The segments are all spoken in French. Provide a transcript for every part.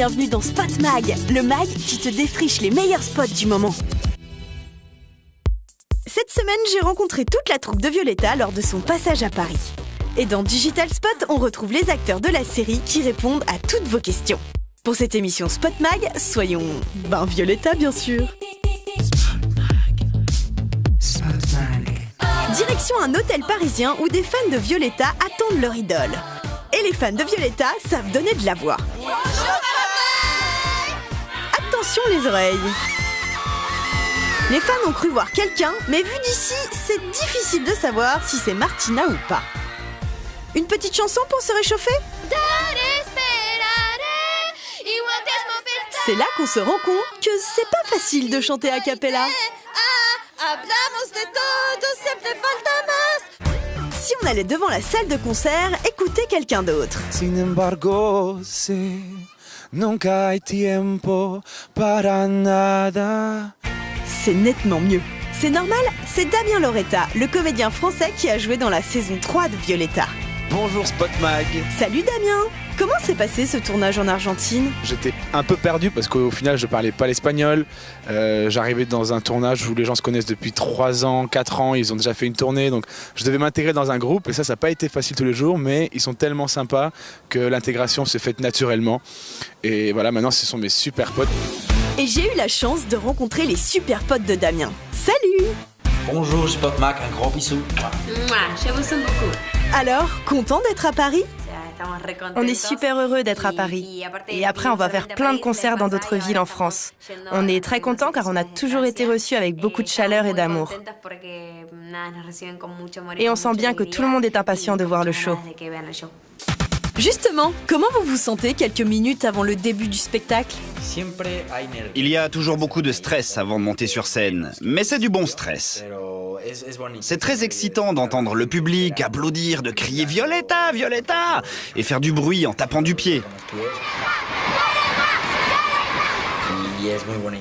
bienvenue dans Spot Mag, le mag qui te défriche les meilleurs spots du moment. Cette semaine, j'ai rencontré toute la troupe de Violetta lors de son passage à Paris. Et dans Digital Spot, on retrouve les acteurs de la série qui répondent à toutes vos questions. Pour cette émission Spot Mag, soyons... Violetta bien sûr. Direction un hôtel parisien où des fans de Violetta attendent leur idole. Et les fans de Violetta savent donner de la voix. Attention les oreilles. Les fans ont cru voir quelqu'un, mais vu d'ici, c'est difficile de savoir si c'est Martina ou pas. Une petite chanson pour se réchauffer ? C'est là qu'on se rend compte que c'est pas facile de chanter a cappella. Si on allait devant la salle de concert, écoutez quelqu'un d'autre. Sin embargo, sé, nunca hay tiempo para nada. C'est nettement mieux. C'est normal, c'est Damien Loretta, le comédien français qui a joué dans la saison 3 de Violetta. Bonjour Spot Mag. Salut Damien. Comment s'est passé ce tournage en Argentine ? J'étais un peu perdu parce qu'au final je parlais pas l'espagnol. J'arrivais dans un tournage où les gens se connaissent depuis 3 ans, 4 ans, ils ont déjà fait une tournée, donc je devais m'intégrer dans un groupe et ça n'a pas été facile tous les jours, mais ils sont tellement sympas que l'intégration se fait naturellement. Et voilà, maintenant ce sont mes super potes. Et j'ai eu la chance de rencontrer les super potes de Damien. Salut ! Bonjour Spot Mag, un gros bisou. Je vous aime beaucoup. Alors, content d'être à Paris ? On est super heureux d'être à Paris. Et après, on va faire plein de concerts dans d'autres villes en France. On est très contents car on a toujours été reçus avec beaucoup de chaleur et d'amour. Et on sent bien que tout le monde est impatient de voir le show. Justement, comment vous vous sentez quelques minutes avant le début du spectacle ? Il y a toujours beaucoup de stress avant de monter sur scène, mais c'est du bon stress. C'est très excitant d'entendre le public applaudir, de crier « Violetta, Violetta !» et faire du bruit en tapant du pied.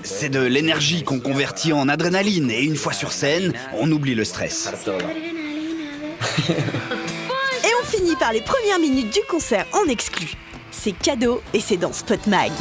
C'est de l'énergie qu'on convertit en adrénaline et une fois sur scène, on oublie le stress. Et on finit par les premières minutes du concert en exclu. C'est cadeau et c'est dans Spot Mag.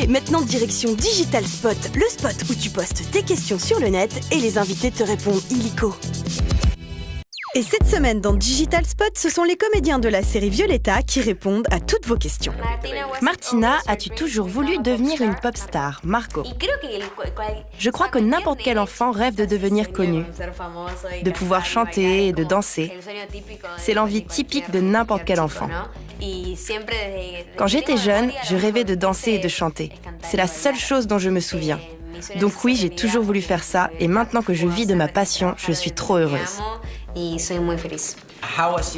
Maintenant, direction Digital Spot, le spot où tu postes tes questions sur le net et les invités te répondent illico. Et cette semaine dans Digital Spot, ce sont les comédiens de la série Violetta qui répondent à toutes vos questions. Martina, as-tu toujours voulu devenir une pop star, Marco ? Je crois que n'importe quel enfant rêve de devenir connu, de pouvoir chanter et de danser. C'est l'envie typique de n'importe quel enfant. Quand j'étais jeune, je rêvais de danser et de chanter. C'est la seule chose dont je me souviens. Donc oui, j'ai toujours voulu faire ça et maintenant que je vis de ma passion, je suis trop heureuse.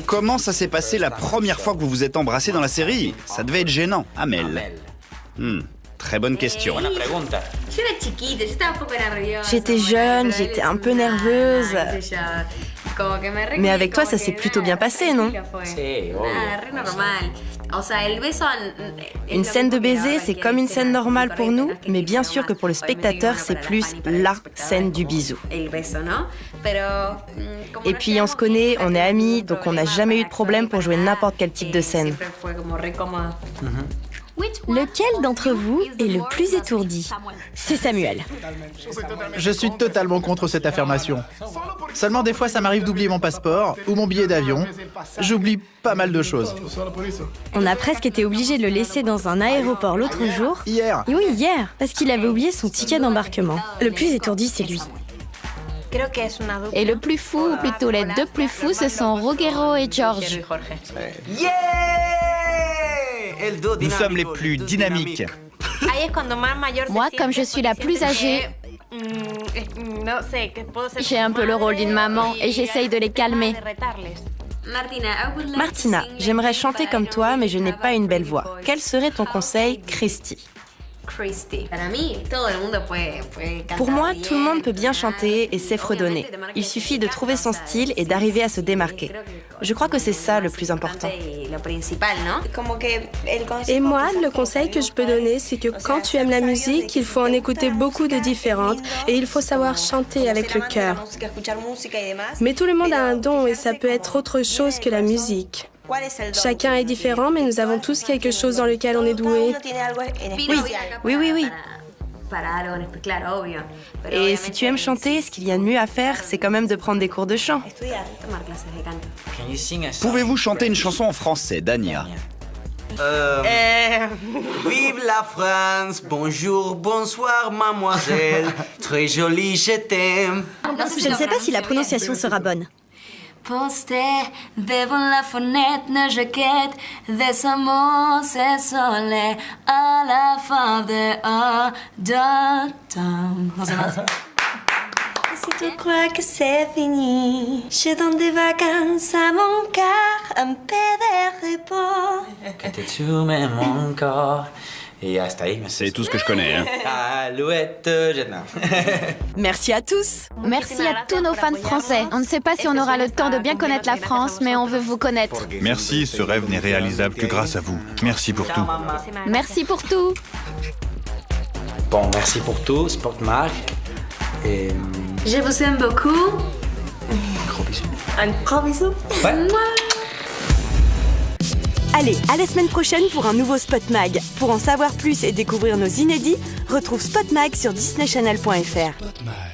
Comment ça s'est passé la première fois que vous vous êtes embrassés dans la série ? Ça devait être gênant, Amel. Très bonne question. J'étais jeune, j'étais un peu nerveuse. Mais avec toi, ça s'est plutôt bien passé, non ? Une scène de baiser, c'est comme une scène normale pour nous, mais bien sûr que pour le spectateur, c'est plus la scène du bisou. Et puis on se connaît, on est amis, donc on n'a jamais eu de problème pour jouer n'importe quel type de scène. Lequel d'entre vous est le plus étourdi ? C'est Samuel. Je suis totalement contre cette affirmation. Seulement des fois ça m'arrive d'oublier mon passeport ou mon billet d'avion. J'oublie pas mal de choses. On a presque été obligé de le laisser dans un aéroport l'autre jour. Hier. Oui, hier, parce qu'il avait oublié son ticket d'embarquement. Le plus étourdi, c'est lui. Et le plus fou, ou plutôt les deux plus fous, ce sont Ruggero et George. Nous sommes les plus dynamiques. Moi, comme je suis la plus âgée, j'ai un peu le rôle d'une maman et j'essaye de les calmer. Martina, j'aimerais chanter comme toi, mais je n'ai pas une belle voix. Quel serait ton conseil, Christy ? Pour moi, tout le monde peut bien chanter et sait fredonner. Il suffit de trouver son style et d'arriver à se démarquer. Je crois que c'est ça le plus important. Et moi, le conseil que je peux donner, c'est que quand tu aimes la musique, il faut en écouter beaucoup de différentes et il faut savoir chanter avec le cœur. Mais tout le monde a un don et ça peut être autre chose que la musique. Chacun est différent, mais nous avons tous quelque chose dans lequel on est doué. Oui. Et si tu aimes chanter, ce qu'il y a de mieux à faire, c'est quand même de prendre des cours de chant. Pouvez-vous chanter une chanson en français, Dania? Vive la France, bonjour, bonsoir, mademoiselle, très jolie, je t'aime. Je ne sais pas si la prononciation sera bonne. Posté devant la fenêtre, ne jaquette, des amours isolés à la fin d'automne. Si tu crois que c'est fini, je donne des vacances à mon cœur, un peu de repos. Que tu m'aimes mon corps. Et hasta ahí. C'est tout ce que je connais. Hein. Alouette, Merci à tous. Merci à tous nos fans français. On ne sait pas si on aura le temps de bien connaître la France, mais on veut vous connaître. Merci, ce rêve n'est réalisable que grâce à vous. Merci pour tout. Merci pour tout. Bon, merci pour tout, Spot Mag. Et... Je vous aime beaucoup. Gros bisous. Un gros bisou. Ouais. Allez, à la semaine prochaine pour un nouveau Spot Mag. Pour en savoir plus et découvrir nos inédits, retrouve Spot Mag sur disneychannel.fr.